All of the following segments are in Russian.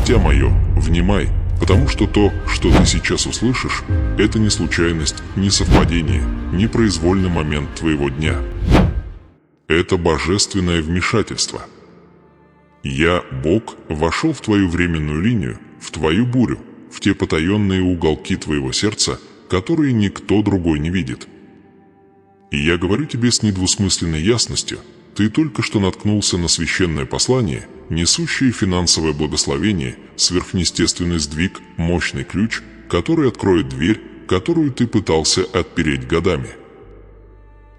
Дитя мое, внимай, потому что то, что ты сейчас услышишь, это не случайность, не совпадение, не произвольный момент твоего дня. Это божественное вмешательство. Я, Бог, вошел в твою временную линию, в твою бурю, в те потаенные уголки твоего сердца, которые никто другой не видит. И я говорю тебе с недвусмысленной ясностью, ты только что наткнулся на священное послание, несущее финансовое благословение, сверхъестественный сдвиг, мощный ключ, который откроет дверь, которую ты пытался отпереть годами.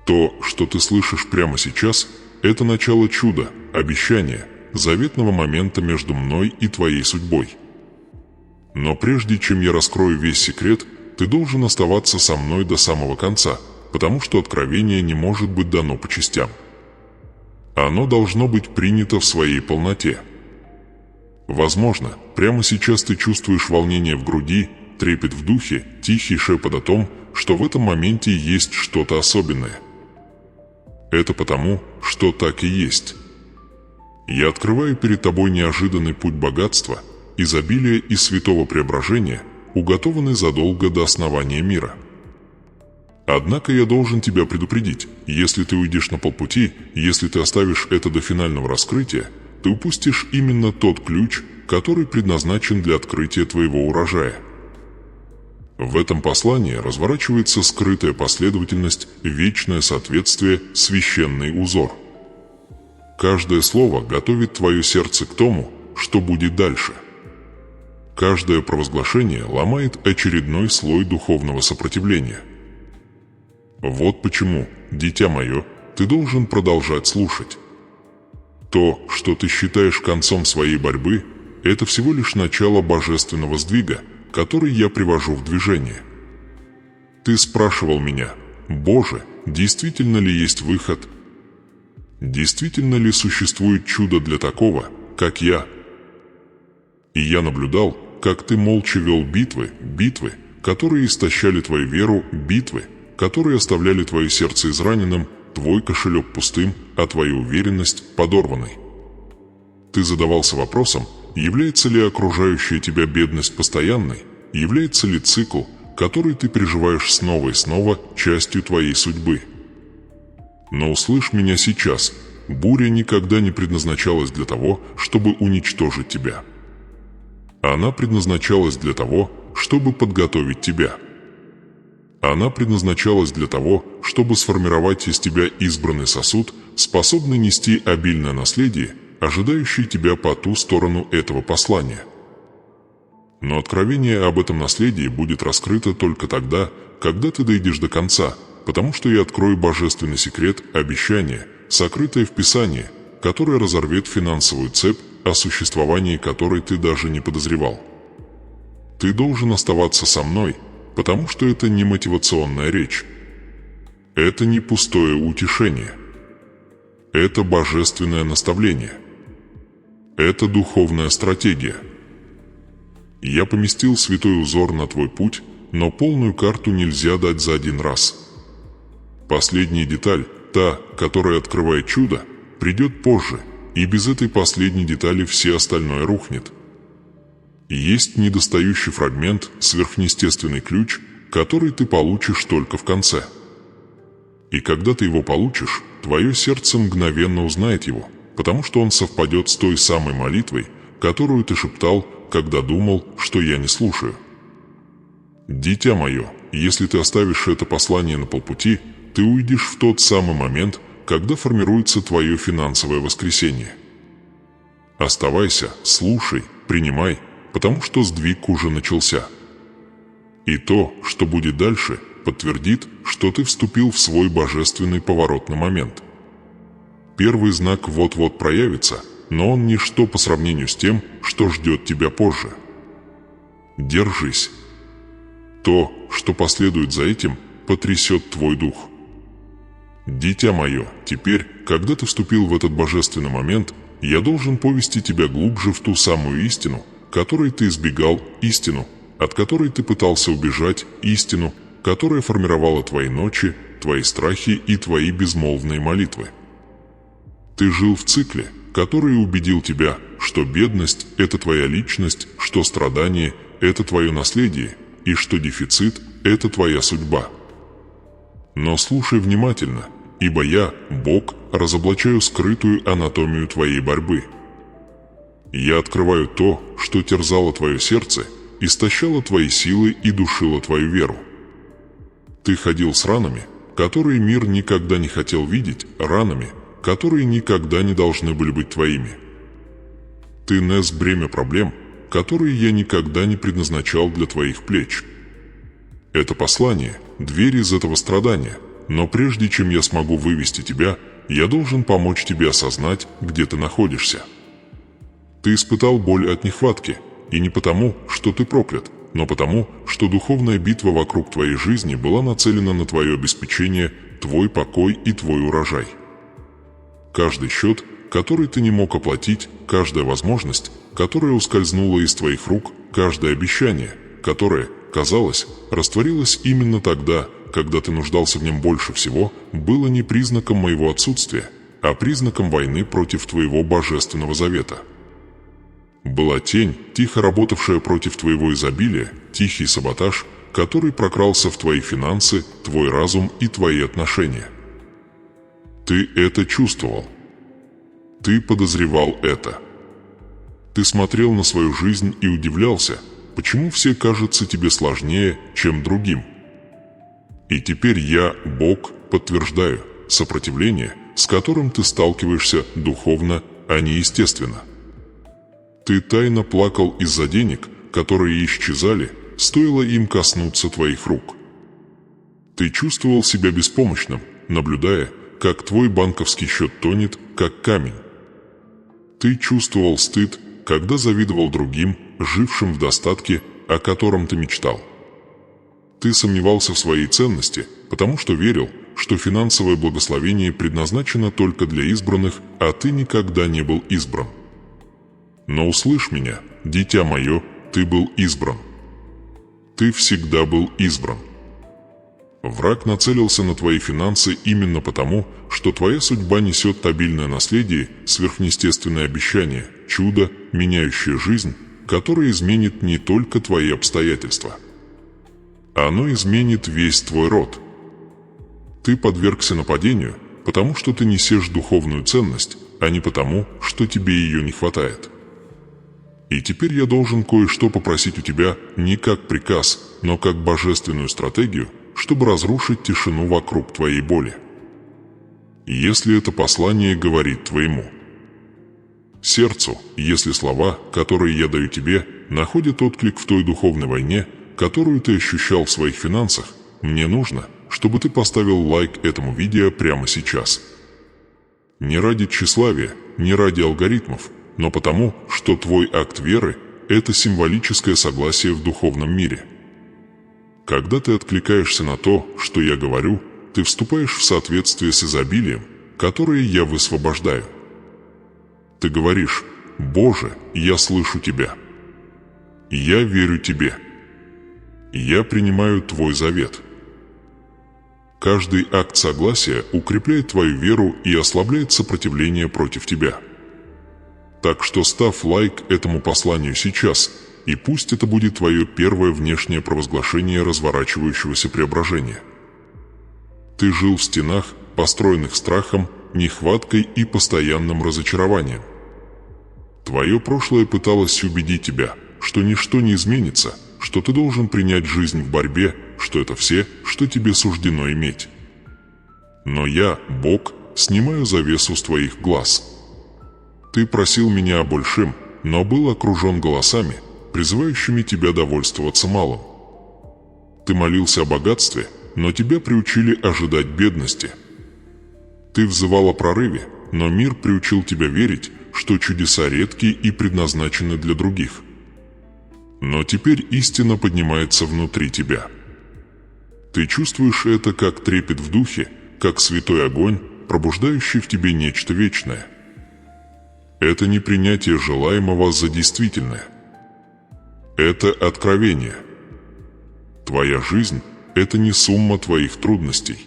То, что ты слышишь прямо сейчас, это начало чуда, обещания, заветного момента между мной и твоей судьбой. Но прежде чем я раскрою весь секрет, ты должен оставаться со мной до самого конца, потому что откровение не может быть дано по частям. Оно должно быть принято в своей полноте. Возможно, прямо сейчас ты чувствуешь волнение в груди, трепет в духе, тихий шепот о том, что в этом моменте есть что-то особенное. Это потому, что так и есть. Я открываю перед тобой неожиданный путь богатства, изобилия и святого преображения, уготованный задолго до основания мира. Однако я должен тебя предупредить, если ты уйдешь на полпути, если ты оставишь это до финального раскрытия, ты упустишь именно тот ключ, который предназначен для открытия твоего урожая. В этом послании разворачивается скрытая последовательность, вечное соответствие, священный узор. Каждое слово готовит твое сердце к тому, что будет дальше. Каждое провозглашение ломает очередной слой духовного сопротивления. Вот почему, дитя мое, ты должен продолжать слушать. То, что ты считаешь концом своей борьбы, это всего лишь начало божественного сдвига, который я привожу в движение. Ты спрашивал меня: «Боже, действительно ли есть выход? Действительно ли существует чудо для такого, как я?» И я наблюдал, как ты молча вел битвы, которые истощали твою веру, битвы, которые оставляли твое сердце израненным, твой кошелек пустым, а твою уверенность подорванной. Ты задавался вопросом, является ли окружающая тебя бедность постоянной, является ли цикл, который ты переживаешь снова и снова, частью твоей судьбы. Но услышь меня сейчас, буря никогда не предназначалась для того, чтобы уничтожить тебя. Она предназначалась для того, чтобы подготовить тебя. Она предназначалась для того, чтобы сформировать из тебя избранный сосуд, способный нести обильное наследие, ожидающее тебя по ту сторону этого послания. Но откровение об этом наследии будет раскрыто только тогда, когда ты дойдешь до конца, потому что я открою божественный секрет, обещание, сокрытое в Писании, которое разорвет финансовую цепь, о существовании которой ты даже не подозревал. Ты должен оставаться со мной, потому что это не мотивационная речь. Это не пустое утешение. Это божественное наставление. Это духовная стратегия. Я поместил святой узор на твой путь, но полную карту нельзя дать за один раз. Последняя деталь, та, которая открывает чудо, придет позже, и без этой последней детали все остальное рухнет. Есть недостающий фрагмент, сверхъестественный ключ, который ты получишь только в конце. И когда ты его получишь, твое сердце мгновенно узнает его, потому что он совпадет с той самой молитвой, которую ты шептал, когда думал, что я не слушаю. Дитя мое, если ты оставишь это послание на полпути, ты уйдешь в тот самый момент, когда формируется твое финансовое воскресение. Оставайся, слушай, принимай, потому что сдвиг уже начался. И то, что будет дальше, подтвердит, что ты вступил в свой божественный поворотный момент. Первый знак вот-вот проявится, но он ничто по сравнению с тем, что ждет тебя позже. Держись. То, что последует за этим, потрясет твой дух. Дитя мое, теперь, когда ты вступил в этот божественный момент, я должен повести тебя глубже в ту самую истину, которой ты избегал, истину, от которой ты пытался убежать, истину, которая формировала твои ночи, твои страхи и твои безмолвные молитвы. Ты жил в цикле, который убедил тебя, что бедность – это твоя личность, что страдание – это твое наследие, и что дефицит – это твоя судьба. Но слушай внимательно, ибо я, Бог, разоблачаю скрытую анатомию твоей борьбы. Я открываю то, что терзало твое сердце, истощало твои силы и душило твою веру. Ты ходил с ранами, которые мир никогда не хотел видеть, ранами, которые никогда не должны были быть твоими. Ты нес бремя проблем, которые я никогда не предназначал для твоих плеч. Это послание – дверь из этого страдания, но прежде чем я смогу вывести тебя, я должен помочь тебе осознать, где ты находишься. Ты испытал боль от нехватки, и не потому, что ты проклят, но потому, что духовная битва вокруг твоей жизни была нацелена на твое обеспечение, твой покой и твой урожай. Каждый счет, который ты не мог оплатить, каждая возможность, которая ускользнула из твоих рук, каждое обещание, которое, казалось, растворилось именно тогда, когда ты нуждался в нем больше всего, было не признаком моего отсутствия, а признаком войны против твоего божественного завета. Была тень, тихо работавшая против твоего изобилия, тихий саботаж, который прокрался в твои финансы, твой разум и твои отношения. Ты это чувствовал. Ты подозревал это. Ты смотрел на свою жизнь и удивлялся, почему все кажутся тебе сложнее, чем другим. И теперь я, Бог, подтверждаю, сопротивление, с которым ты сталкиваешься духовно, а не естественно. Ты тайно плакал из-за денег, которые исчезали, стоило им коснуться твоих рук. Ты чувствовал себя беспомощным, наблюдая, как твой банковский счет тонет, как камень. Ты чувствовал стыд, когда завидовал другим, жившим в достатке, о котором ты мечтал. Ты сомневался в своей ценности, потому что верил, что финансовое благословение предназначено только для избранных, а ты никогда не был избран. Но услышь меня, дитя мое, ты был избран. Ты всегда был избран. Враг нацелился на твои финансы именно потому, что твоя судьба несет обильное наследие, сверхъестественное обещание, чудо, меняющее жизнь, которое изменит не только твои обстоятельства. Оно изменит весь твой род. Ты подвергся нападению, потому что ты несешь духовную ценность, а не потому, что тебе ее не хватает. И теперь я должен кое-что попросить у тебя не как приказ, но как божественную стратегию, чтобы разрушить тишину вокруг твоей боли. Если это послание говорит твоему сердцу, если слова, которые я даю тебе, находят отклик в той духовной войне, которую ты ощущал в своих финансах, мне нужно, чтобы ты поставил лайк этому видео прямо сейчас. Не ради тщеславия, не ради алгоритмов, но потому, что твой акт веры – это символическое согласие в духовном мире. Когда ты откликаешься на то, что я говорю, ты вступаешь в соответствие с изобилием, которое я высвобождаю. Ты говоришь: «Боже, я слышу Тебя. Я верю Тебе. Я принимаю Твой завет». Каждый акт согласия укрепляет твою веру и ослабляет сопротивление против тебя. Так что ставь лайк этому посланию сейчас, и пусть это будет твое первое внешнее провозглашение разворачивающегося преображения. Ты жил в стенах, построенных страхом, нехваткой и постоянным разочарованием. Твое прошлое пыталось убедить тебя, что ничто не изменится, что ты должен принять жизнь в борьбе, что это все, что тебе суждено иметь. Но я, Бог, снимаю завесу с твоих глаз. Ты просил меня о большем, но был окружен голосами, призывающими тебя довольствоваться малым. Ты молился о богатстве, но тебя приучили ожидать бедности. Ты взывал о прорыве, но мир приучил тебя верить, что чудеса редки и предназначены для других. Но теперь истина поднимается внутри тебя. Ты чувствуешь это как трепет в духе, как святой огонь, пробуждающий в тебе нечто вечное. Это не принятие желаемого за действительное. Это откровение. Твоя жизнь – это не сумма твоих трудностей.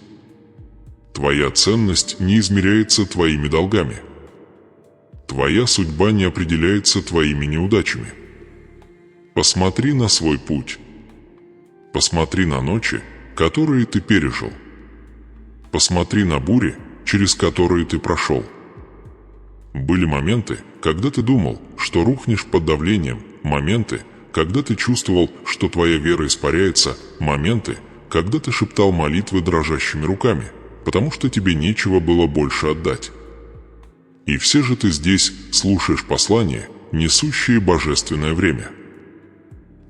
Твоя ценность не измеряется твоими долгами. Твоя судьба не определяется твоими неудачами. Посмотри на свой путь. Посмотри на ночи, которые ты пережил. Посмотри на бури, через которые ты прошел. Были моменты, когда ты думал, что рухнешь под давлением, моменты, когда ты чувствовал, что твоя вера испаряется, моменты, когда ты шептал молитвы дрожащими руками, потому что тебе нечего было больше отдать. И все же ты здесь слушаешь послание, несущее божественное время.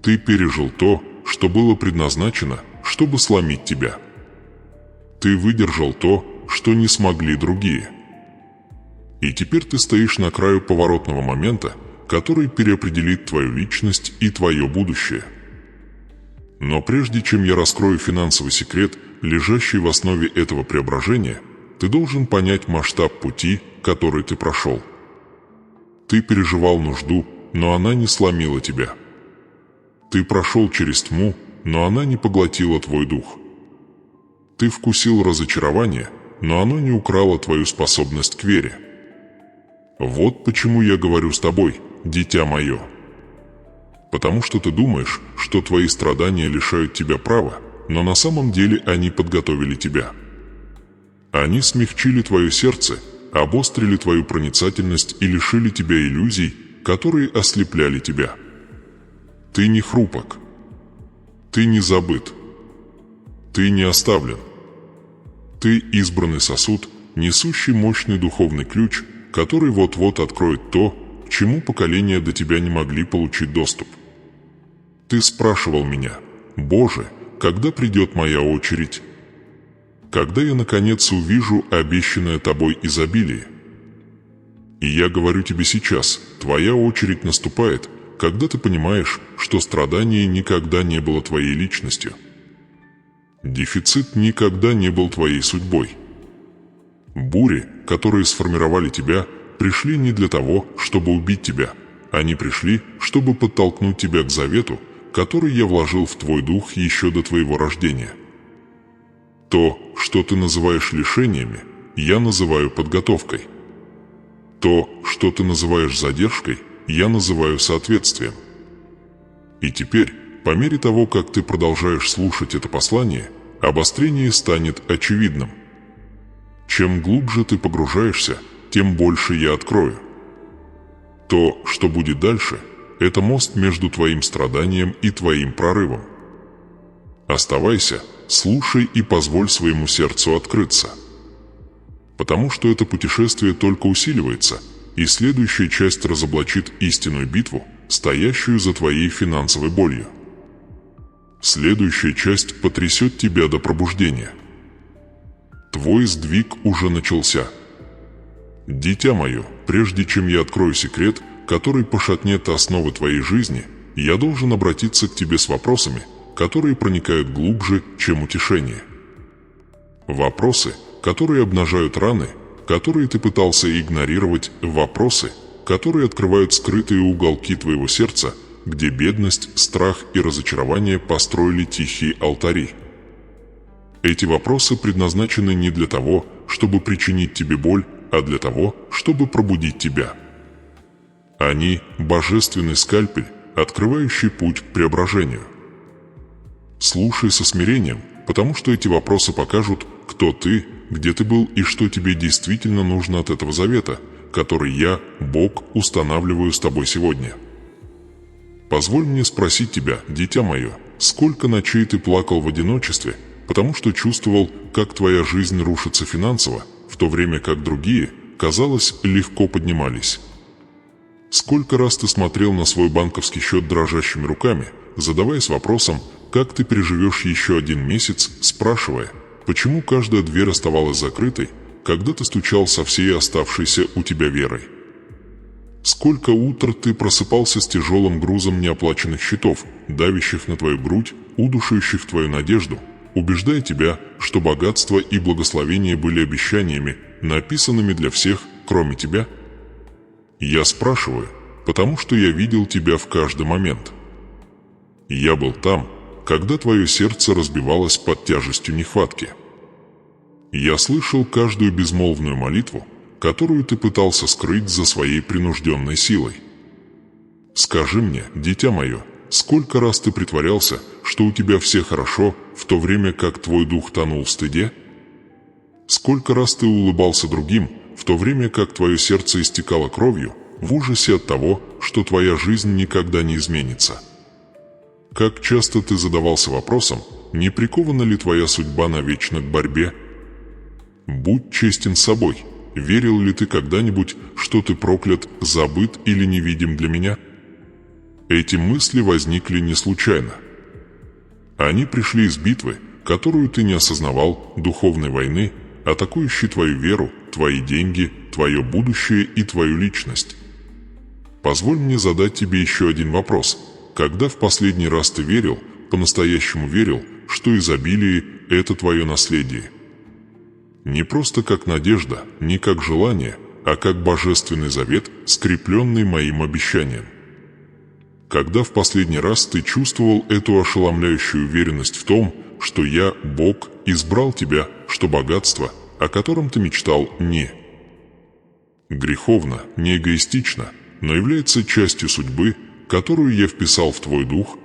Ты пережил то, что было предназначено, чтобы сломить тебя. Ты выдержал то, что не смогли другие. И теперь ты стоишь на краю поворотного момента, который переопределит твою личность и твое будущее. Но прежде чем я раскрою финансовый секрет, лежащий в основе этого преображения, ты должен понять масштаб пути, который ты прошел. Ты переживал нужду, но она не сломила тебя. Ты прошел через тьму, но она не поглотила твой дух. Ты вкусил разочарование, но оно не украло твою способность к вере. Вот почему я говорю с тобой, дитя мое. Потому что ты думаешь, что твои страдания лишают тебя права, но на самом деле они подготовили тебя. Они смягчили твое сердце, обострили твою проницательность и лишили тебя иллюзий, которые ослепляли тебя. Ты не хрупок. Ты не забыт. Ты не оставлен. Ты избранный сосуд, несущий мощный духовный ключ, который вот-вот откроет то, к чему поколения до тебя не могли получить доступ. Ты спрашивал меня: «Боже, когда придет моя очередь? Когда я наконец увижу обещанное тобой изобилие?» И я говорю тебе сейчас, твоя очередь наступает, когда ты понимаешь, что страдание никогда не было твоей личностью. Дефицит никогда не был твоей судьбой. Бури, которые сформировали тебя, пришли не для того, чтобы убить тебя. Они пришли, чтобы подтолкнуть тебя к завету, который я вложил в твой дух еще до твоего рождения. То, что ты называешь лишениями, я называю подготовкой. То, что ты называешь задержкой, я называю соответствием. И теперь, по мере того, как ты продолжаешь слушать это послание, обострение станет очевидным. Чем глубже ты погружаешься, тем больше я открою. То, что будет дальше, это мост между твоим страданием и твоим прорывом. Оставайся, слушай и позволь своему сердцу открыться. Потому что это путешествие только усиливается, и следующая часть разоблачит истинную битву, стоящую за твоей финансовой болью. Следующая часть потрясет тебя до пробуждения. Твой сдвиг уже начался. Дитя мое, прежде чем я открою секрет, который пошатнет основы твоей жизни, я должен обратиться к тебе с вопросами, которые проникают глубже, чем утешение. Вопросы, которые обнажают раны, которые ты пытался игнорировать, вопросы, которые открывают скрытые уголки твоего сердца, где бедность, страх и разочарование построили тихие алтари. Эти вопросы предназначены не для того, чтобы причинить тебе боль, а для того, чтобы пробудить тебя. Они – божественный скальпель, открывающий путь к преображению. Слушай со смирением, потому что эти вопросы покажут, кто ты, где ты был и что тебе действительно нужно от этого завета, который я, Бог, устанавливаю с тобой сегодня. Позволь мне спросить тебя, дитя мое, сколько ночей ты плакал в одиночестве, потому что чувствовал, как твоя жизнь рушится финансово, в то время как другие, казалось, легко поднимались. Сколько раз ты смотрел на свой банковский счет дрожащими руками, задаваясь вопросом, как ты переживешь еще один месяц, спрашивая, почему каждая дверь оставалась закрытой, когда ты стучал со всей оставшейся у тебя верой. Сколько утр ты просыпался с тяжелым грузом неоплаченных счетов, давящих на твою грудь, удушающих твою надежду, убеждая тебя, что богатство и благословение были обещаниями, написанными для всех, кроме тебя? Я спрашиваю, потому что я видел тебя в каждый момент. Я был там, когда твое сердце разбивалось под тяжестью нехватки. Я слышал каждую безмолвную молитву, которую ты пытался скрыть за своей принужденной силой. Скажи мне, дитя мое, сколько раз ты притворялся, что у тебя все хорошо, в то время как твой дух тонул в стыде? Сколько раз ты улыбался другим, в то время как твое сердце истекало кровью, в ужасе от того, что твоя жизнь никогда не изменится? Как часто ты задавался вопросом, не прикована ли твоя судьба навечно к борьбе? Будь честен с собой. Верил ли ты когда-нибудь, что ты проклят, забыт или невидим для меня? Эти мысли возникли не случайно. Они пришли из битвы, которую ты не осознавал, духовной войны, атакующей твою веру, твои деньги, твое будущее и твою личность. Позволь мне задать тебе еще один вопрос. Когда в последний раз ты верил, по-настоящему верил, что изобилие – это твое наследие? Не просто как надежда, не как желание, а как божественный завет, скрепленный моим обещанием. Когда в последний раз ты чувствовал эту ошеломляющую уверенность в том, что я, Бог, избрал тебя, что богатство, о котором ты мечтал, не греховно, не эгоистично, но является частью судьбы, которую я вписал в твой дух?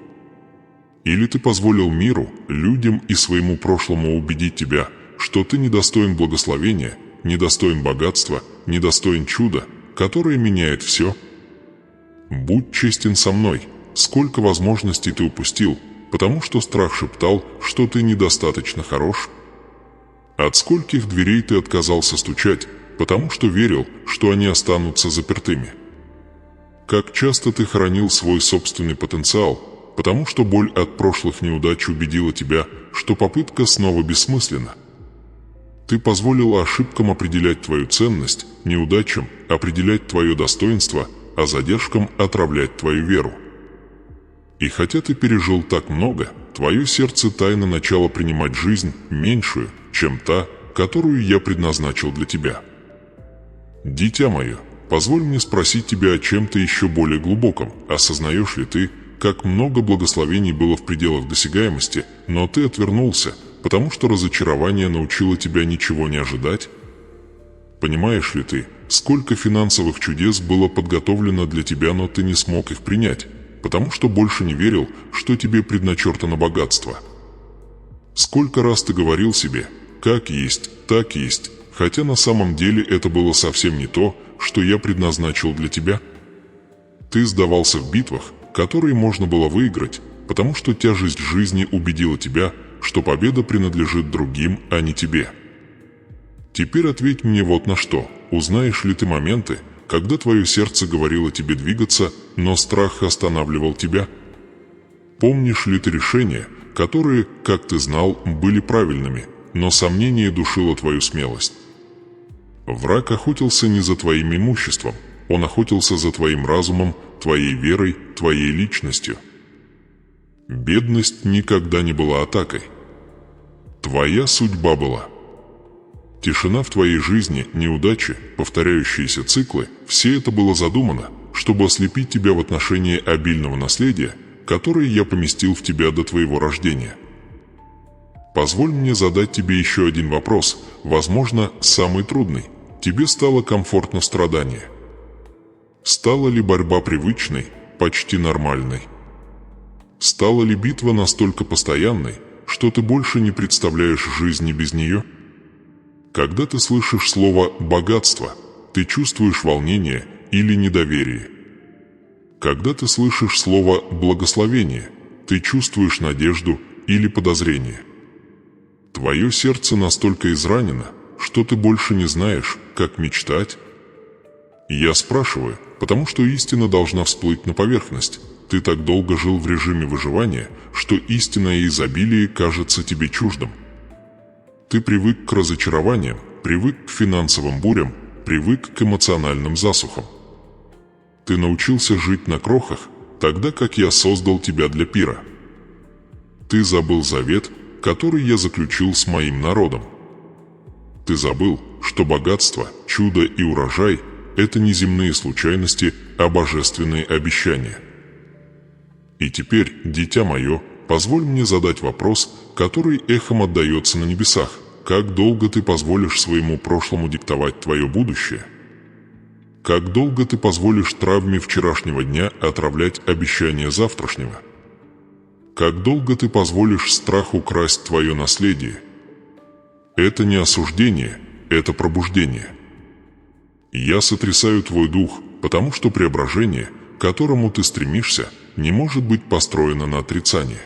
Или ты позволил миру, людям и своему прошлому убедить тебя, что ты недостоин благословения, недостоин богатства, недостоин чуда, которое меняет все? Будь честен со мной, сколько возможностей ты упустил, потому что страх шептал, что ты недостаточно хорош? От скольких дверей ты отказался стучать, потому что верил, что они останутся запертыми? Как часто ты хоронил свой собственный потенциал, потому что боль от прошлых неудач убедила тебя, что попытка снова бессмысленна? Ты позволил ошибкам определять твою ценность, неудачам определять твое достоинство, а задержкам отравлять твою веру. И хотя ты пережил так много, твое сердце тайно начало принимать жизнь меньшую, чем та, которую я предназначил для тебя. Дитя мое, позволь мне спросить тебя о чем-то еще более глубоком. Осознаешь ли ты, как много благословений было в пределах досягаемости, но ты отвернулся, потому что разочарование научило тебя ничего не ожидать? Понимаешь ли ты, сколько финансовых чудес было подготовлено для тебя, но ты не смог их принять, потому что больше не верил, что тебе предначертано богатство? Сколько раз ты говорил себе «как есть, так есть», хотя на самом деле это было совсем не то, что я предназначил для тебя? Ты сдавался в битвах, которые можно было выиграть, потому что тяжесть жизни убедила тебя, что победа принадлежит другим, а не тебе. Теперь ответь мне вот на что. Узнаешь ли ты моменты, когда твое сердце говорило тебе двигаться, но страх останавливал тебя? Помнишь ли ты решения, которые, как ты знал, были правильными, но сомнение душило твою смелость? Враг охотился не за твоим имуществом, он охотился за твоим разумом, твоей верой, твоей личностью. Бедность никогда не была атакой. Твоя судьба была. Тишина в твоей жизни, неудачи, повторяющиеся циклы – все это было задумано, чтобы ослепить тебя в отношении обильного наследия, которое я поместил в тебя до твоего рождения. Позволь мне задать тебе еще один вопрос, возможно, самый трудный. Тебе стало комфортно в страдании? Стала ли борьба привычной, почти нормальной? Стала ли битва настолько постоянной, что ты больше не представляешь жизни без нее? Когда ты слышишь слово «богатство», ты чувствуешь волнение или недоверие. Когда ты слышишь слово «благословение», ты чувствуешь надежду или подозрение. Твое сердце настолько изранено, что ты больше не знаешь, как мечтать. Я спрашиваю, потому что истина должна всплыть на поверхность. Ты так долго жил в режиме выживания, что истинное изобилие кажется тебе чуждым. Ты привык к разочарованиям, привык к финансовым бурям, привык к эмоциональным засухам. Ты научился жить на крохах, тогда как я создал тебя для пира. Ты забыл завет, который я заключил с моим народом. Ты забыл, что богатство, чудо и урожай – это не земные случайности, а божественные обещания. И теперь, дитя мое, позволь мне задать вопрос, который эхом отдается на небесах. как долго ты позволишь своему прошлому диктовать твое будущее? Как долго ты позволишь травме вчерашнего дня отравлять обещания завтрашнего? Как долго ты позволишь страху красть твое наследие? Это не осуждение, это пробуждение. Я сотрясаю твой дух, потому что преображение, к которому ты стремишься, не может быть построено на отрицании.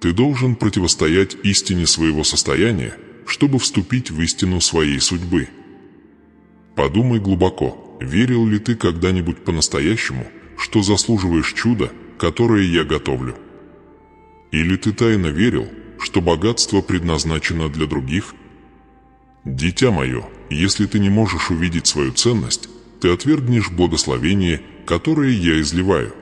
Ты должен противостоять истине своего состояния, чтобы вступить в истину своей судьбы. Подумай глубоко, верил ли ты когда-нибудь по-настоящему, что заслуживаешь чуда, которое я готовлю? Или ты тайно верил, что богатство предназначено для других? Дитя мое, если ты не можешь увидеть свою ценность, ты отвергнешь благословение, которое я изливаю.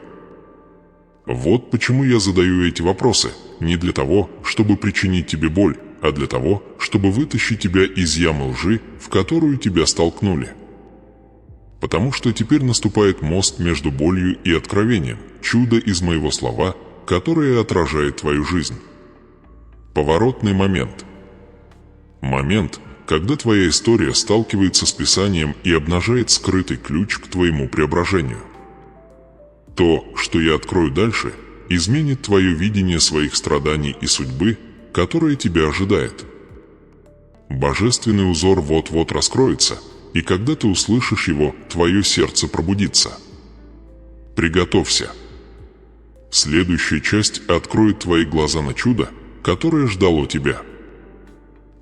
Вот почему я задаю эти вопросы, не для того, чтобы причинить тебе боль, а для того, чтобы вытащить тебя из ямы лжи, в которую тебя столкнули. Потому что теперь наступает мост между болью и откровением, чудо из моего слова, которое отражает твою жизнь. Поворотный момент. Момент, когда твоя история сталкивается с Писанием и обнажает скрытый ключ к твоему преображению. То, что я открою дальше, изменит твое видение своих страданий и судьбы, которая тебя ожидает. Божественный узор вот-вот раскроется, и когда ты услышишь его, твое сердце пробудится. Приготовься. Следующая часть откроет твои глаза на чудо, которое ждало тебя.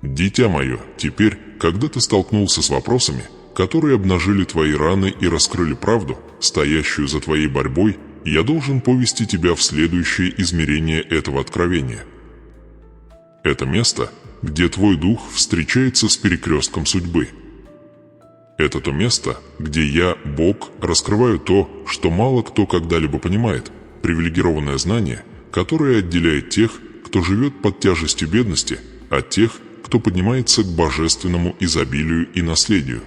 Дитя мое, теперь, когда ты столкнулся с вопросами, которые обнажили твои раны и раскрыли правду, стоящую за твоей борьбой, я должен повести тебя в следующее измерение этого откровения. Это место, где твой дух встречается с перекрестком судьбы. Это то место, где я, Бог, раскрываю то, что мало кто когда-либо понимает, привилегированное знание, которое отделяет тех, кто живет под тяжестью бедности, от тех, кто поднимается к божественному изобилию и наследию.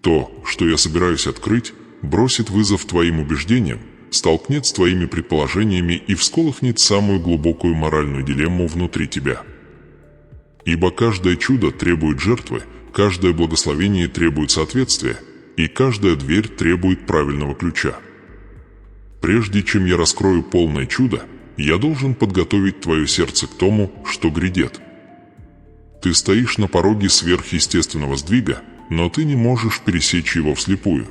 То, что я собираюсь открыть, бросит вызов твоим убеждениям, столкнет с твоими предположениями и всколыхнет самую глубокую моральную дилемму внутри тебя. Ибо каждое чудо требует жертвы, каждое благословение требует соответствия, и каждая дверь требует правильного ключа. Прежде чем я раскрою полное чудо, я должен подготовить твое сердце к тому, что грядет. Ты стоишь на пороге сверхъестественного сдвига, но ты не можешь пересечь его вслепую.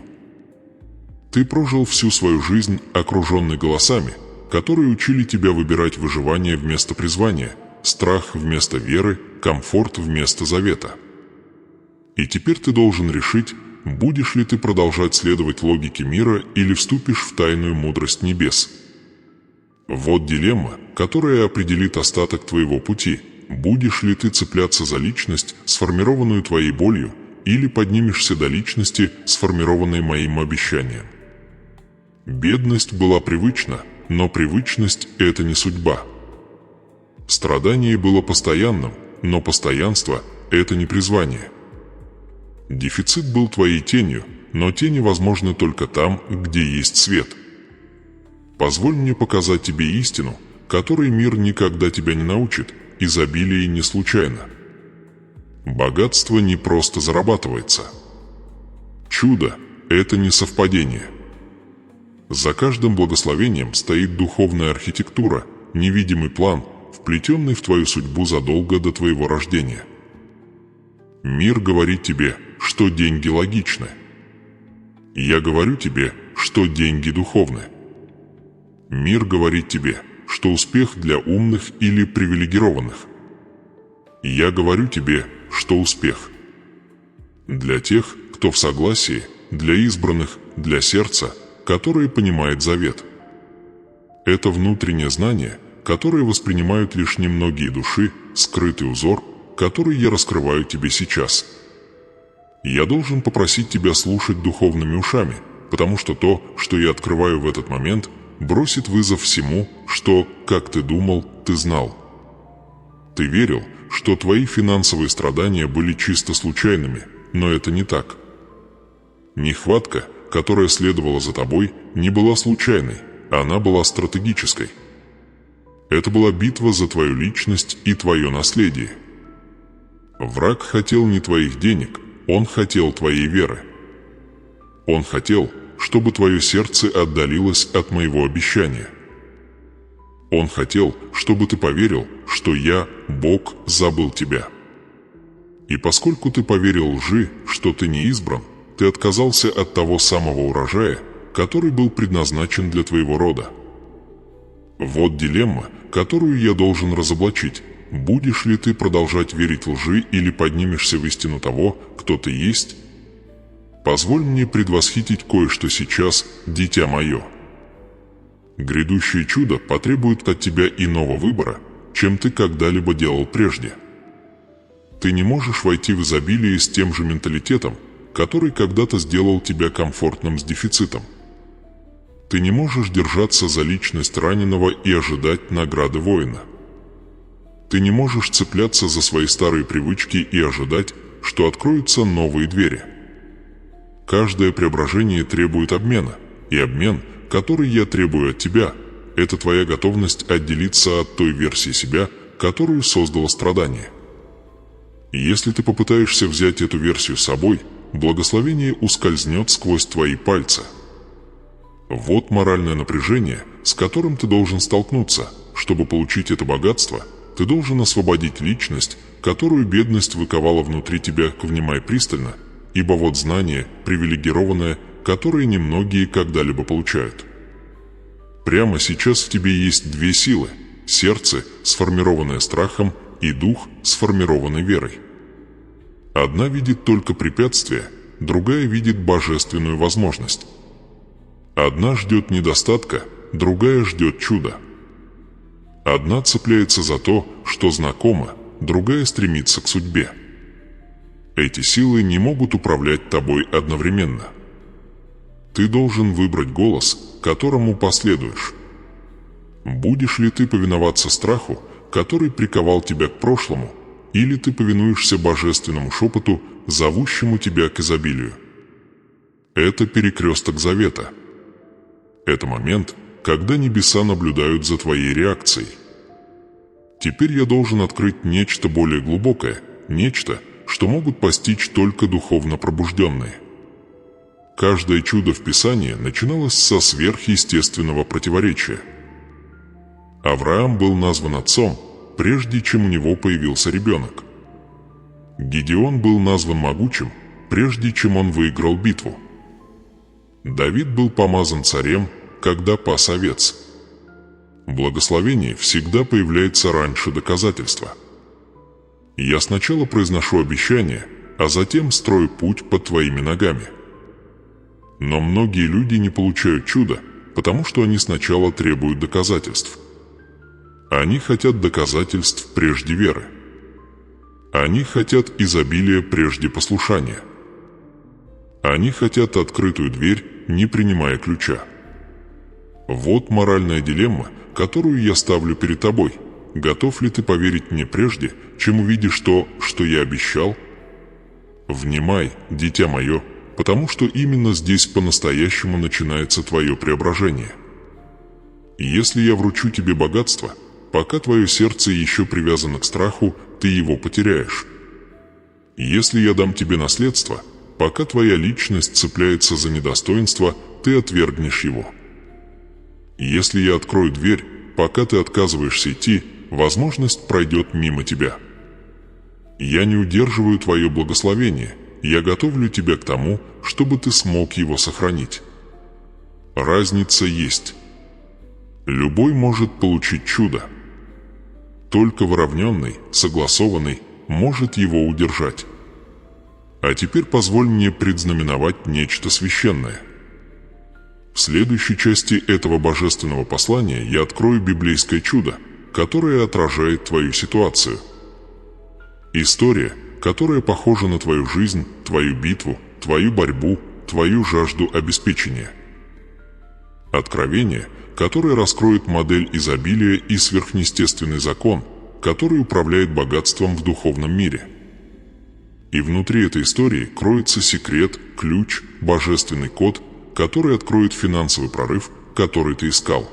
Ты прожил всю свою жизнь, окруженный голосами, которые учили тебя выбирать выживание вместо призвания, страх вместо веры, комфорт вместо завета. И теперь ты должен решить, будешь ли ты продолжать следовать логике мира или вступишь в тайную мудрость небес. Вот дилемма, которая определит остаток твоего пути. Будешь ли ты цепляться за личность, сформированную твоей болью, или поднимешься до личности, сформированной моим обещанием. Бедность была привычна, но привычность – это не судьба. Страдание было постоянным, но постоянство – это не призвание. Дефицит был твоей тенью, но тени возможны только там, где есть свет. Позволь мне показать тебе истину, которой мир никогда тебя не научит, изобилие не случайно. Богатство не просто зарабатывается. Чудо – это не совпадение. За каждым благословением стоит духовная архитектура, невидимый план, вплетенный в твою судьбу задолго до твоего рождения. Мир говорит тебе, что деньги логичны. Я говорю тебе, что деньги духовны. Мир говорит тебе, что успех для умных или привилегированных. Я говорю тебе, что успех для тех, кто в согласии, для избранных, для сердца, которое понимает завет. Это внутреннее знание, которое воспринимают лишь немногие души, скрытый узор, который я раскрываю тебе сейчас. Я должен попросить тебя слушать духовными ушами, потому что то, что я открываю в этот момент, бросит вызов всему, что, как ты думал, ты знал. Ты верил, что твои финансовые страдания были чисто случайными, но это не так. Нехватка, которая следовала за тобой, не была случайной, она была стратегической. Это была битва за твою личность и твое наследие. Враг хотел не твоих денег, он хотел твоей веры. Он хотел, чтобы твое сердце отдалилось от моего обещания. Он хотел, чтобы ты поверил, что я, Бог, забыл тебя. И поскольку ты поверил лжи, что ты не избран, ты отказался от того самого урожая, который был предназначен для твоего рода. Вот дилемма, которую я должен разоблачить. Будешь ли ты продолжать верить лжи или поднимешься в истину того, кто ты есть? Позволь мне предвосхитить кое-что сейчас, дитя мое. Грядущее чудо потребует от тебя иного выбора, чем ты когда-либо делал прежде. Ты не можешь войти в изобилие с тем же менталитетом, который когда-то сделал тебя комфортным с дефицитом. Ты не можешь держаться за личность раненого и ожидать награды воина. Ты не можешь цепляться за свои старые привычки и ожидать, что откроются новые двери. Каждое преображение требует обмена, и обмен, который я требую от тебя, это твоя готовность отделиться от той версии себя, которую создало страдание. И если ты попытаешься взять эту версию с собой, благословение ускользнет сквозь твои пальцы. Вот моральное напряжение, с которым ты должен столкнуться. Чтобы получить это богатство, ты должен освободить личность, которую бедность выковала внутри тебя, внимай пристально, ибо вот знание, привилегированное, которое немногие когда-либо получают. Прямо сейчас в тебе есть две силы – сердце, сформированное страхом, и дух, сформированный верой. Одна видит только препятствия, другая видит божественную возможность. Одна ждет недостатка, другая ждет чуда. Одна цепляется за то, что знакомо, другая стремится к судьбе. Эти силы не могут управлять тобой одновременно. Ты должен выбрать голос, которому последуешь. Будешь ли ты повиноваться страху, который приковал тебя к прошлому, или ты повинуешься божественному шепоту, зовущему тебя к изобилию? Это перекресток завета. Это момент, когда небеса наблюдают за твоей реакцией. Теперь я должен открыть нечто более глубокое, нечто, что могут постичь только духовно пробужденные. Каждое чудо в Писании начиналось со сверхъестественного противоречия. Авраам был назван отцом, прежде чем у него появился ребенок. Гедеон был назван могучим, прежде чем он выиграл битву. Давид был помазан царем, когда пас овец. Благословение всегда появляется раньше доказательства. Я сначала произношу обещание, а затем строю путь под твоими ногами. Но многие люди не получают чуда, потому что они сначала требуют доказательств. Они хотят доказательств прежде веры. Они хотят изобилия прежде послушания. Они хотят открытую дверь, не принимая ключа. Вот моральная дилемма, которую я ставлю перед тобой. Готов ли ты поверить мне прежде, чем увидишь то, что я обещал? Внимай, дитя мое, потому что именно здесь по-настоящему начинается твое преображение. Если я вручу тебе богатство, пока твое сердце еще привязано к страху, ты его потеряешь. Если я дам тебе наследство, пока твоя личность цепляется за недостоинство, ты отвергнешь его. Если я открою дверь, пока ты отказываешься идти, возможность пройдет мимо тебя. Я не удерживаю твое благословение, я готовлю тебя к тому, чтобы ты смог его сохранить. Разница есть. Любой может получить чудо. Только выровненный, согласованный может его удержать. А теперь позволь мне предзнаменовать нечто священное. В следующей части этого божественного послания я открою библейское чудо, которое отражает твою ситуацию. История, которая похожа на твою жизнь, твою битву, твою борьбу, твою жажду обеспечения. Откровение, которое раскроет модель изобилия и сверхъестественный закон, который управляет богатством в духовном мире. И внутри этой истории кроется секрет, ключ, божественный код, который откроет финансовый прорыв, который ты искал.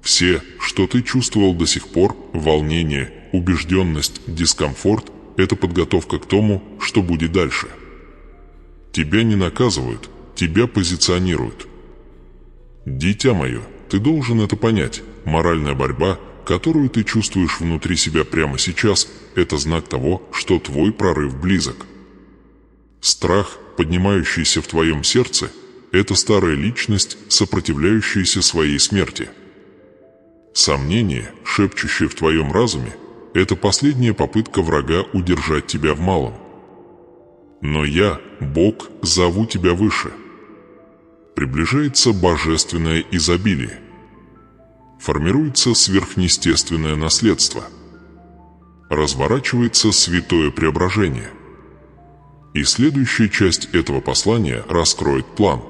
Все, что ты чувствовал до сих пор, волнение, убежденность, дискомфорт – – это подготовка к тому, что будет дальше. Тебя не наказывают, тебя позиционируют. Дитя мое, ты должен это понять. Моральная борьба, которую ты чувствуешь внутри себя прямо сейчас, это знак того, что твой прорыв близок. Страх, поднимающийся в твоем сердце, это старая личность, сопротивляющаяся своей смерти. Сомнение, шепчущее в твоем разуме, это последняя попытка врага удержать тебя в малом. Но я, Бог, зову тебя выше. Приближается божественное изобилие. Формируется сверхъестественное наследство. Разворачивается святое преображение. И следующая часть этого послания раскроет план.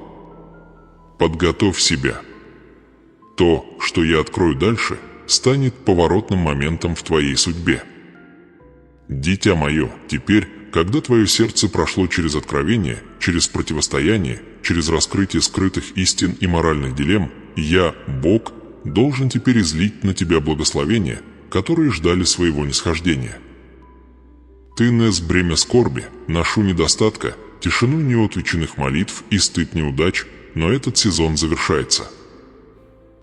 Подготовь себя. То, что я открою дальше, станет поворотным моментом в твоей судьбе. Дитя мое, теперь, когда твое сердце прошло через откровение, через противостояние, через раскрытие скрытых истин и моральных дилемм, я, Бог, должен теперь излить на тебя благословения, которые ждали своего нисхождения. Ты нес бремя скорби, ношу недостатка, тишину неотвеченных молитв и стыд неудач, но этот сезон завершается.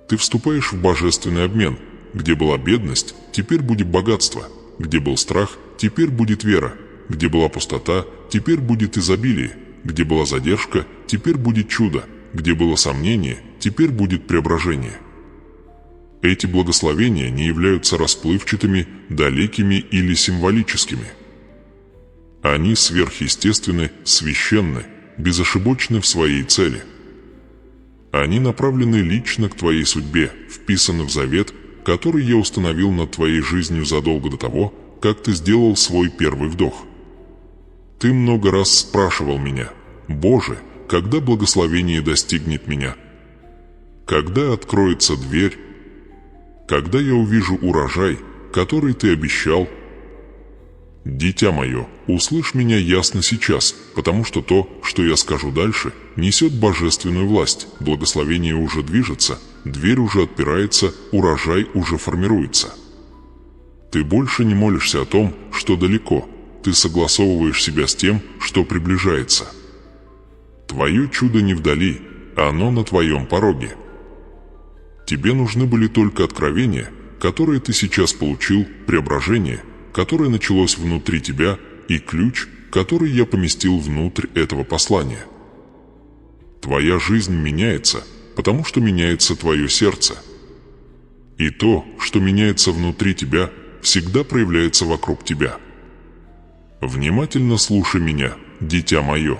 Ты вступаешь в божественный обмен. Где была бедность, теперь будет богатство. Где был страх, теперь будет вера. Где была пустота, теперь будет изобилие. Где была задержка, теперь будет чудо. Где было сомнение, теперь будет преображение. Эти благословения не являются расплывчатыми, далекими или символическими. Они сверхъестественны, священны, безошибочны в своей цели. Они направлены лично к твоей судьбе, вписаны в завет, который я установил над твоей жизнью задолго до того, как ты сделал свой первый вдох. Ты много раз спрашивал меня: «Боже, когда благословение достигнет меня? Когда откроется дверь? Когда я увижу урожай, который ты обещал?» Дитя мое, услышь меня ясно сейчас, потому что то, что я скажу дальше, несет божественную власть, благословение уже движется, дверь уже отпирается, урожай уже формируется. Ты больше не молишься о том, что далеко, ты согласовываешь себя с тем, что приближается. Твое чудо не вдали, оно на твоем пороге. Тебе нужны были только откровения, которые ты сейчас получил, преображение, которое началось внутри тебя, и ключ, который я поместил внутрь этого послания. Твоя жизнь меняется, потому что меняется твое сердце. И то, что меняется внутри тебя, всегда проявляется вокруг тебя. Внимательно слушай меня, дитя мое.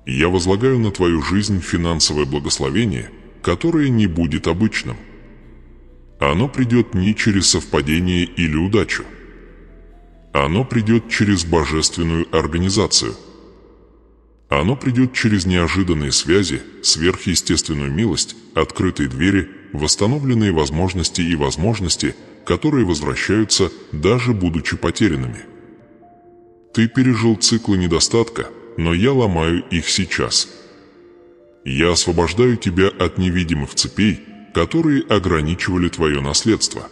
Я возлагаю на твою жизнь финансовое благословение, которое не будет обычным. Оно придет не через совпадение или удачу. Оно придет через божественную организацию. Оно придет через неожиданные связи, сверхъестественную милость, открытые двери, восстановленные возможности и возможности, которые возвращаются, даже будучи потерянными. Ты пережил циклы недостатка, но я ломаю их сейчас. Я освобождаю тебя от невидимых цепей, которые ограничивали твое наследство.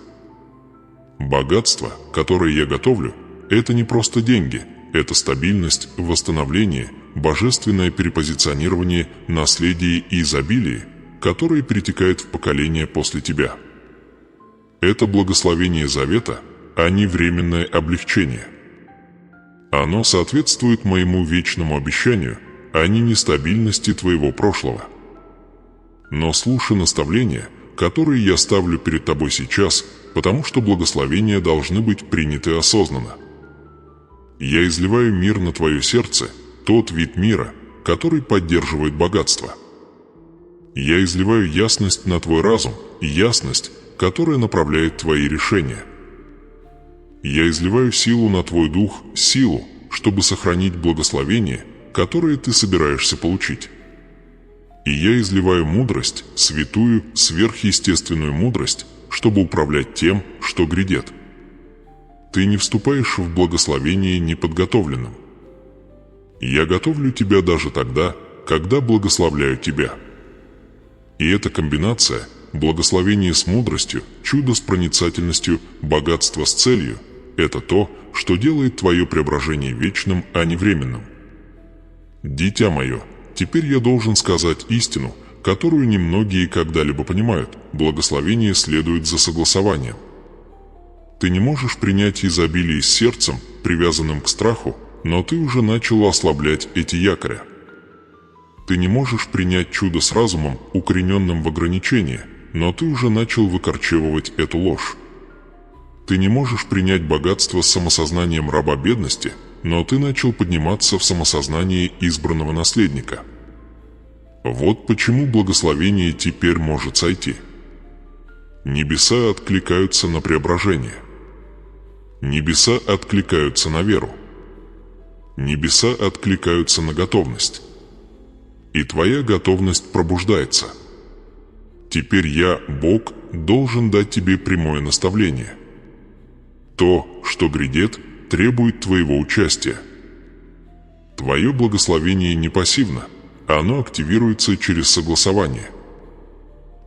Богатство, которое я готовлю, это не просто деньги, это стабильность, восстановление, божественное перепозиционирование, наследие и изобилие, которое перетекает в поколение после тебя. Это благословение завета, а не временное облегчение. Оно соответствует моему вечному обещанию, а не нестабильности твоего прошлого. Но слушай наставления, которые я ставлю перед тобой сейчас, потому что благословения должны быть приняты осознанно. Я изливаю мир на твое сердце, тот вид мира, который поддерживает богатство. Я изливаю ясность на твой разум, ясность, которая направляет твои решения. Я изливаю силу на твой дух, силу, чтобы сохранить благословение, которое ты собираешься получить. И я изливаю мудрость, святую, сверхъестественную мудрость, чтобы управлять тем, что грядет. Ты не вступаешь в благословение неподготовленным. Я готовлю тебя даже тогда, когда благословляю тебя. И эта комбинация – благословение с мудростью, чудо с проницательностью, богатство с целью – это то, что делает твое преображение вечным, а не временным. Дитя мое, теперь я должен сказать истину, которую немногие когда-либо понимают. Благословение следует за согласованием. Ты не можешь принять изобилие с сердцем, привязанным к страху, но ты уже начал ослаблять эти якоря. Ты не можешь принять чудо с разумом, укорененным в ограничения, но ты уже начал выкорчевывать эту ложь. Ты не можешь принять богатство с самосознанием раба бедности, но ты начал подниматься в самосознании избранного наследника. Вот почему благословение теперь может сойти. Небеса откликаются на преображение. Небеса откликаются на веру. Небеса откликаются на готовность. И твоя готовность пробуждается. Теперь я, Бог, должен дать тебе прямое наставление. То, что грядет, требует твоего участия. Твое благословение не пассивно, оно активируется через согласование.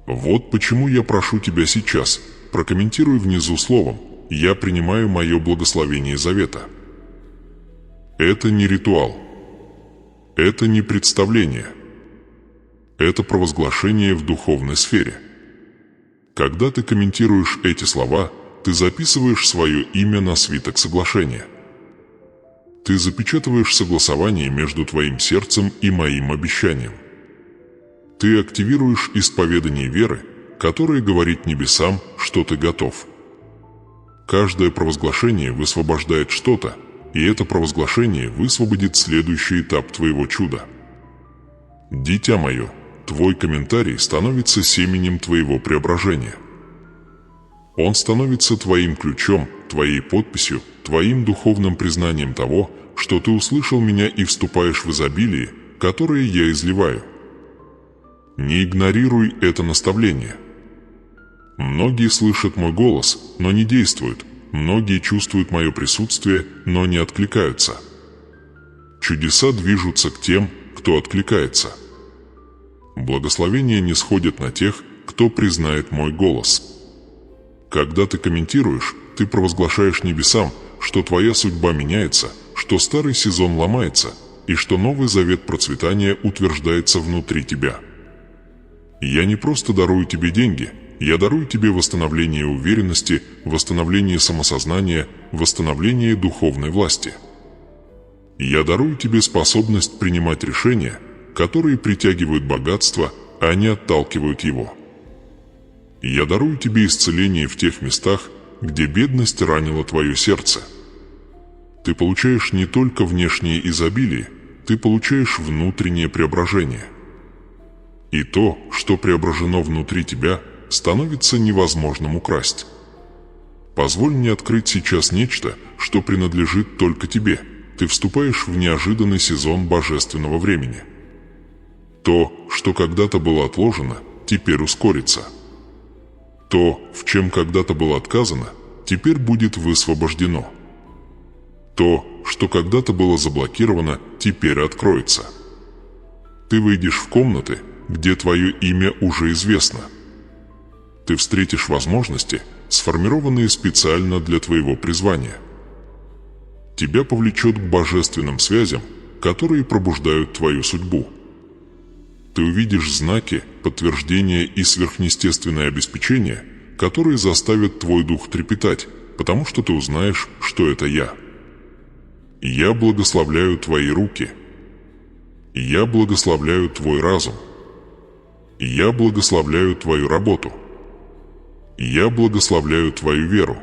Вот почему я прошу тебя сейчас, прокомментируй внизу словом: «Я принимаю мое благословение завета». Это не ритуал. Это не представление. Это провозглашение в духовной сфере. Когда ты комментируешь эти слова, ты записываешь свое имя на свиток соглашения. Ты запечатываешь согласование между твоим сердцем и моим обещанием. Ты активируешь исповедание веры, которое говорит небесам, что ты готов. Каждое провозглашение высвобождает что-то, и это провозглашение высвободит следующий этап твоего чуда. Дитя мое, твой комментарий становится семенем твоего преображения. Он становится твоим ключом, твоей подписью, твоим духовным признанием того, что ты услышал меня и вступаешь в изобилие, которое я изливаю. Не игнорируй это наставление. Многие слышат мой голос, но не действуют. Многие чувствуют мое присутствие, но не откликаются. Чудеса движутся к тем, кто откликается. Благословения не сходят на тех, кто признает мой голос. Когда ты комментируешь, ты провозглашаешь небесам, что твоя судьба меняется, что старый сезон ломается, и что новый завет процветания утверждается внутри тебя. Я не просто дарую тебе деньги, я дарую тебе восстановление уверенности, восстановление самосознания, восстановление духовной власти. Я дарую тебе способность принимать решения, которые притягивают богатство, а не отталкивают его. Я дарую тебе исцеление в тех местах, где бедность ранила твое сердце. Ты получаешь не только внешнее изобилие, ты получаешь внутреннее преображение. И то, что преображено внутри тебя, становится невозможным украсть. Позволь мне открыть сейчас нечто, что принадлежит только тебе. Ты вступаешь в неожиданный сезон божественного времени. То, что когда-то было отложено, теперь ускорится. То, в чем когда-то было отказано, теперь будет высвобождено. То, что когда-то было заблокировано, теперь откроется. Ты выйдешь в комнаты, где твое имя уже известно. Ты встретишь возможности, сформированные специально для твоего призвания. Тебя повлечет к божественным связям, которые пробуждают твою судьбу. Ты увидишь знаки, подтверждения и сверхъестественное обеспечение, которые заставят твой дух трепетать, потому что ты узнаешь, что это я. Я благословляю твои руки. Я благословляю твой разум. Я благословляю твою работу. Я благословляю твою веру.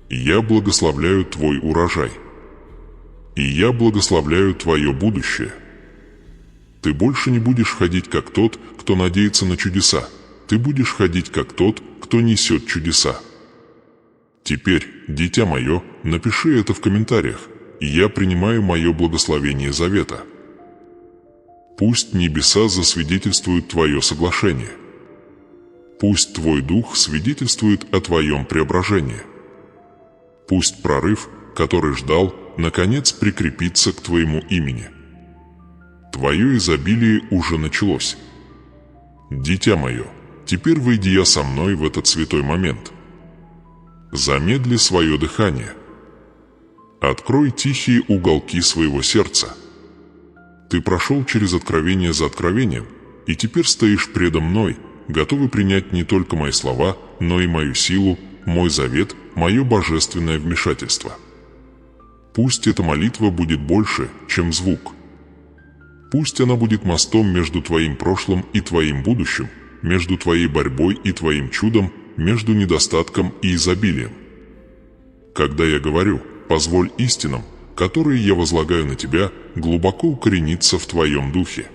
Я благословляю твой урожай. И я благословляю твое будущее. Ты больше не будешь ходить как тот, кто надеется на чудеса. Ты будешь ходить как тот, кто несет чудеса. Теперь, дитя мое, напиши это в комментариях. Я принимаю мое благословение завета. Пусть небеса засвидетельствуют твое соглашение. Пусть твой дух свидетельствует о твоем преображении. Пусть прорыв, который ждал, наконец прикрепится к твоему имени. Твое изобилие уже началось. Дитя мое, теперь выйди я со мной в этот святой момент. Замедли свое дыхание. Открой тихие уголки своего сердца. Ты прошел через откровение за откровением, и теперь стоишь предо мной, готовый принять не только мои слова, но и мою силу, мой завет, мое божественное вмешательство. Пусть эта молитва будет больше, чем звук. Пусть она будет мостом между твоим прошлым и твоим будущим, между твоей борьбой и твоим чудом, между недостатком и изобилием. Когда я говорю «позволь истинам», которые я возлагаю на тебя, глубоко укорениться в твоем духе.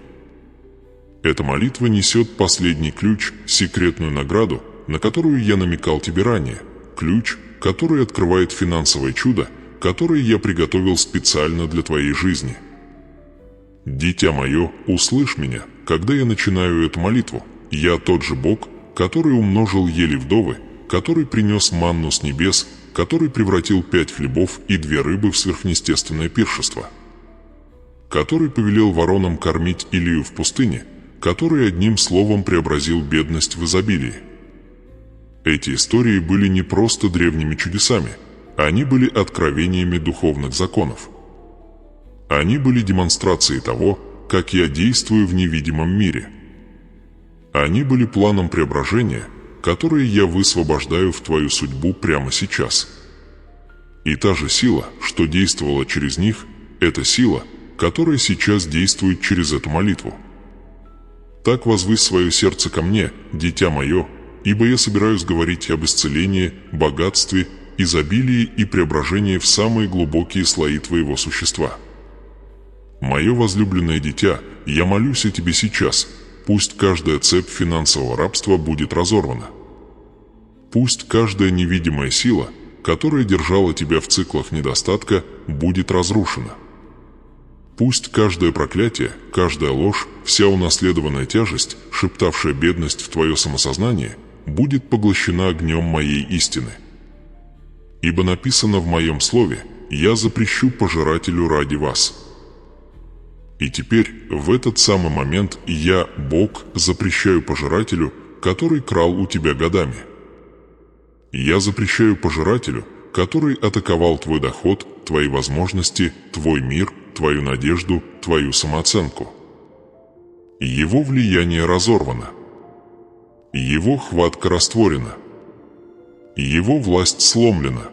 Эта молитва несет последний ключ, секретную награду, на которую я намекал тебе ранее, ключ, который открывает финансовое чудо, которое я приготовил специально для твоей жизни. Дитя мое, услышь меня, когда я начинаю эту молитву. Я тот же Бог, который умножил ели вдовы, который принес манну с небес, который превратил 5 хлебов и 2 рыбы в сверхъестественное пиршество, который повелел воронам кормить Илию в пустыне, который одним словом преобразил бедность в изобилие. Эти истории были не просто древними чудесами, они были откровениями духовных законов. Они были демонстрацией того, как я действую в невидимом мире. Они были планом преображения, которые я высвобождаю в твою судьбу прямо сейчас. И та же сила, что действовала через них, это сила, которая сейчас действует через эту молитву. Так возвысь свое сердце ко мне, дитя мое, ибо я собираюсь говорить об исцелении, богатстве, изобилии и преображении в самые глубокие слои твоего существа. Мое возлюбленное дитя, я молюсь о тебе сейчас. Пусть каждая цепь финансового рабства будет разорвана. Пусть каждая невидимая сила, которая держала тебя в циклах недостатка, будет разрушена. Пусть каждое проклятие, каждая ложь, вся унаследованная тяжесть, шептавшая бедность в твое самосознание, будет поглощена огнем моей истины. Ибо написано в моем слове: «Я запрещу пожирателю ради вас». И теперь, в этот самый момент, я, Бог, запрещаю пожирателю, который крал у тебя годами. Я запрещаю пожирателю, который атаковал твой доход, твои возможности, твой мир, твою надежду, твою самооценку. Его влияние разорвано. Его хватка растворена. Его власть сломлена.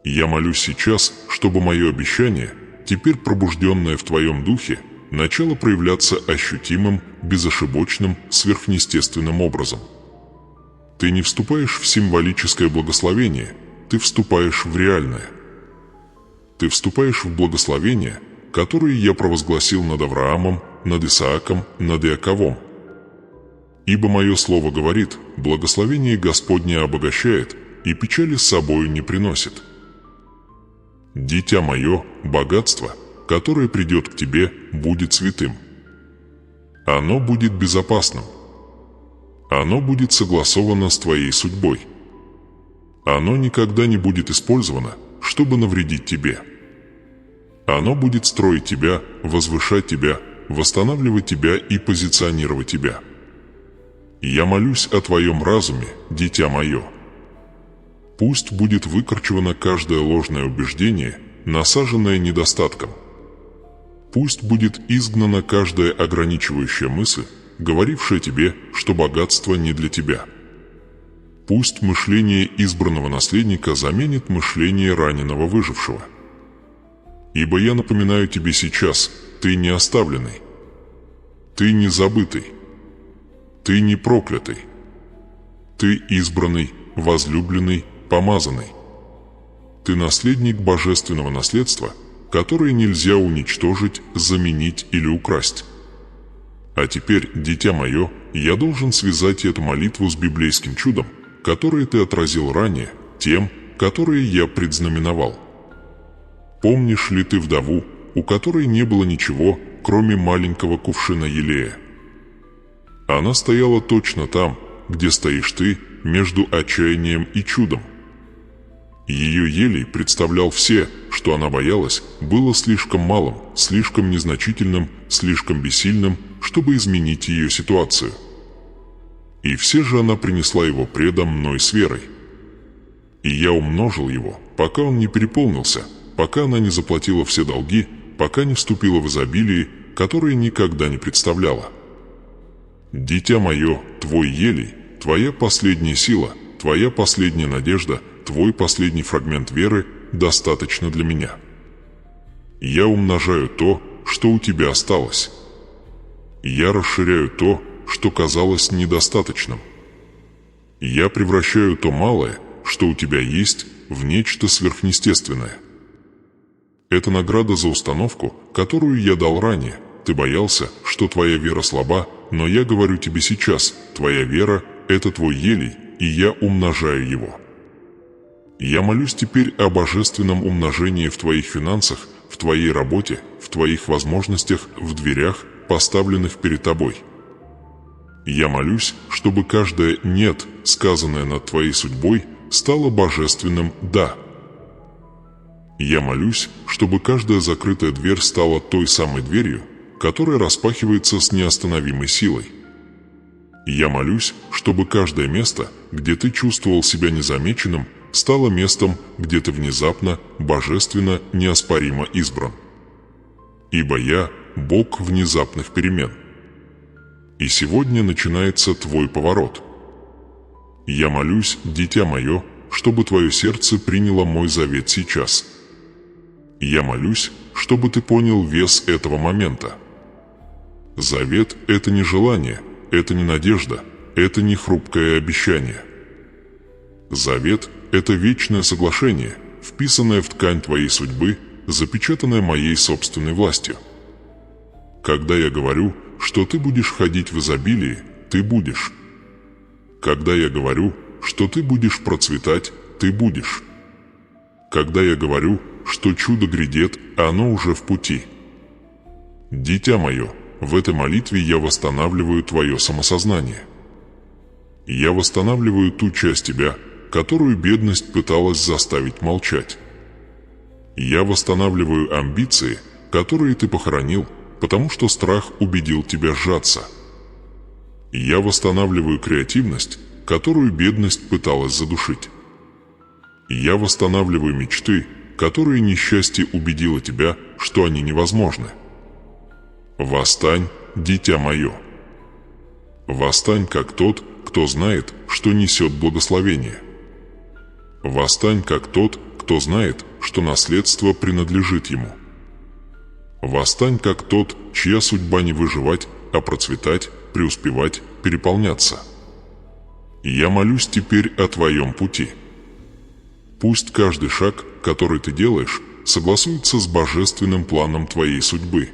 Я молюсь сейчас, чтобы мое обещание, теперь пробужденное в твоем духе, начало проявляться ощутимым, безошибочным, сверхъестественным образом. Ты не вступаешь в символическое благословение, ты вступаешь в реальное. Ты вступаешь в благословение, которое я провозгласил над Авраамом, над Исааком, над Иаковом. Ибо мое слово говорит: благословение Господне обогащает и печали с собою не приносит. Дитя мое, богатство, которое придет к тебе, будет святым. Оно будет безопасным. Оно будет согласовано с твоей судьбой. Оно никогда не будет использовано, чтобы навредить тебе. Оно будет строить тебя, возвышать тебя, восстанавливать тебя и позиционировать тебя. Я молюсь о твоем разуме, дитя мое. Пусть будет выкорчевано каждое ложное убеждение, насаженное недостатком. Пусть будет изгнана каждая ограничивающая мысль, говорившая тебе, что богатство не для тебя. Пусть мышление избранного наследника заменит мышление раненого выжившего. Ибо я напоминаю тебе сейчас: ты не оставленный, ты не забытый, ты не проклятый, ты избранный, возлюбленный, помазанный. Ты наследник божественного наследства, которое нельзя уничтожить, заменить или украсть. А теперь, дитя мое, я должен связать эту молитву с библейским чудом, которое ты отразил ранее, тем, которое я предзнаменовал. Помнишь ли ты вдову, у которой не было ничего, кроме маленького кувшина елея? Она стояла точно там, где стоишь ты, между отчаянием и чудом. Ее елей представлял все, что она боялась, было слишком малым, слишком незначительным, слишком бессильным, чтобы изменить ее ситуацию. И все же она принесла его предо мной с верой. И я умножил его, пока он не переполнился, пока она не заплатила все долги, пока не вступила в изобилие, которое никогда не представляла. Дитя мое, твой елей, твоя последняя сила, твоя последняя надежда, твой последний фрагмент веры достаточно для меня. Я умножаю то, что у тебя осталось. Я расширяю то, что казалось недостаточным. Я превращаю то малое, что у тебя есть, в нечто сверхъестественное. Это награда за установку, которую я дал ранее. Ты боялся, что твоя вера слаба, но я говорю тебе сейчас, твоя вера – это твой елей, и я умножаю его. Я молюсь теперь о божественном умножении в твоих финансах, в твоей работе, в твоих возможностях, в дверях, поставленных перед тобой. Я молюсь, чтобы каждое «нет», сказанное над твоей судьбой, стало божественным «да». Я молюсь, чтобы каждая закрытая дверь стала той самой дверью, которая распахивается с неостановимой силой. Я молюсь, чтобы каждое место, где ты чувствовал себя незамеченным, стало местом, где ты внезапно, божественно, неоспоримо избран. Ибо я – Бог внезапных перемен. И сегодня начинается твой поворот. Я молюсь, дитя мое, чтобы твое сердце приняло мой завет сейчас. Я молюсь, чтобы ты понял вес этого момента. Завет – это не желание, это не надежда, это не хрупкое обещание. Завет – это вечное соглашение, вписанное в ткань твоей судьбы, запечатанное моей собственной властью. Когда я говорю, что ты будешь ходить в изобилии, ты будешь. Когда я говорю, что ты будешь процветать, ты будешь. Когда я говорю, что чудо грядет, оно уже в пути. Дитя мое, в этой молитве я восстанавливаю твое самосознание. Я восстанавливаю ту часть тебя, которую бедность пыталась заставить молчать. Я восстанавливаю амбиции, которые ты похоронил, потому что страх убедил тебя сжаться. Я восстанавливаю креативность, которую бедность пыталась задушить. Я восстанавливаю мечты, которые несчастье убедило тебя, что они невозможны. Восстань, дитя мое. Восстань, как тот, кто знает, что несет благословение. Восстань, как тот, кто знает, что наследство принадлежит ему. Восстань, как тот, чья судьба не выживать, а процветать, преуспевать, переполняться. Я молюсь теперь о твоем пути. Пусть каждый шаг, который ты делаешь, согласуется с божественным планом твоей судьбы.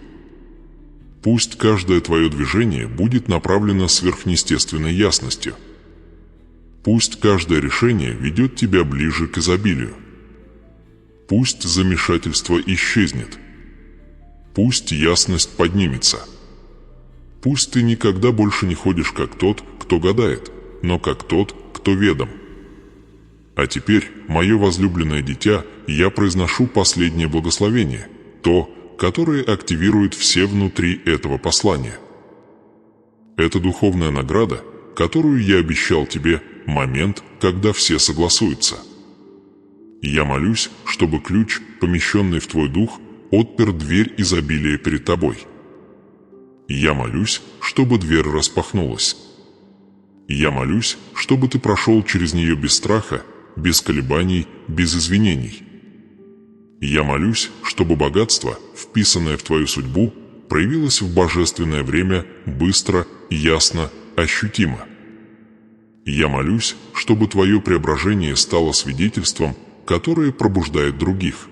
Пусть каждое твое движение будет направлено сверхъестественной ясностью. Пусть каждое решение ведет тебя ближе к изобилию. Пусть замешательство исчезнет. Пусть ясность поднимется. Пусть ты никогда больше не ходишь как тот, кто гадает, но как тот, кто ведом. А теперь, мое возлюбленное дитя, я произношу последнее благословение, то, которое активирует все внутри этого послания. Это духовная награда, которую я обещал тебе, момент, когда все согласуются. Я молюсь, чтобы ключ, помещенный в твой дух, отпер дверь изобилия перед тобой. Я молюсь, чтобы дверь распахнулась. Я молюсь, чтобы ты прошел через нее без страха, без колебаний, без извинений. Я молюсь, чтобы богатство, вписанное в твою судьбу, проявилось в божественное время быстро, ясно, ощутимо. Я молюсь, чтобы твое преображение стало свидетельством, которое пробуждает других.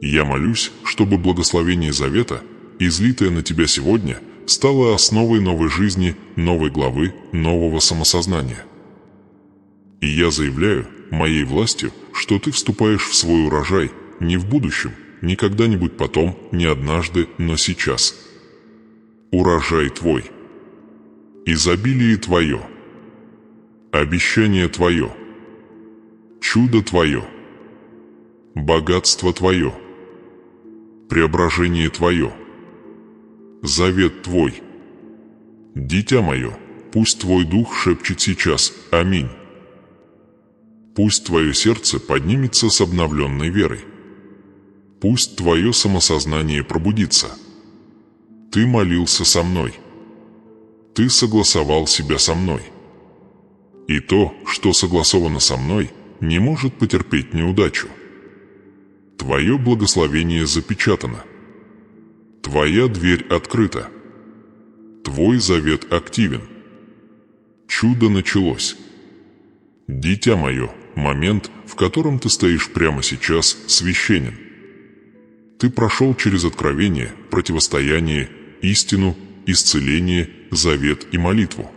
Я молюсь, чтобы благословение завета, излитое на тебя сегодня, стало основой новой жизни, новой главы, нового самосознания. И я заявляю, моей властью, что ты вступаешь в свой урожай, не в будущем, не когда-нибудь потом, не однажды, но сейчас. Урожай твой. Изобилие твое. Обещание твое. Чудо твое. Богатство твое. Преображение твое. Завет твой. Дитя мое, пусть твой дух шепчет сейчас «Аминь». Пусть твое сердце поднимется с обновленной верой. Пусть твое самосознание пробудится. Ты молился со мной. Ты согласовал себя со мной. И то, что согласовано со мной, не может потерпеть неудачу. Твое благословение запечатано. Твоя дверь открыта. Твой завет активен. Чудо началось. Дитя мое, момент, в котором ты стоишь прямо сейчас, священен. Ты прошел через откровение, противостояние, истину, исцеление, завет и молитву.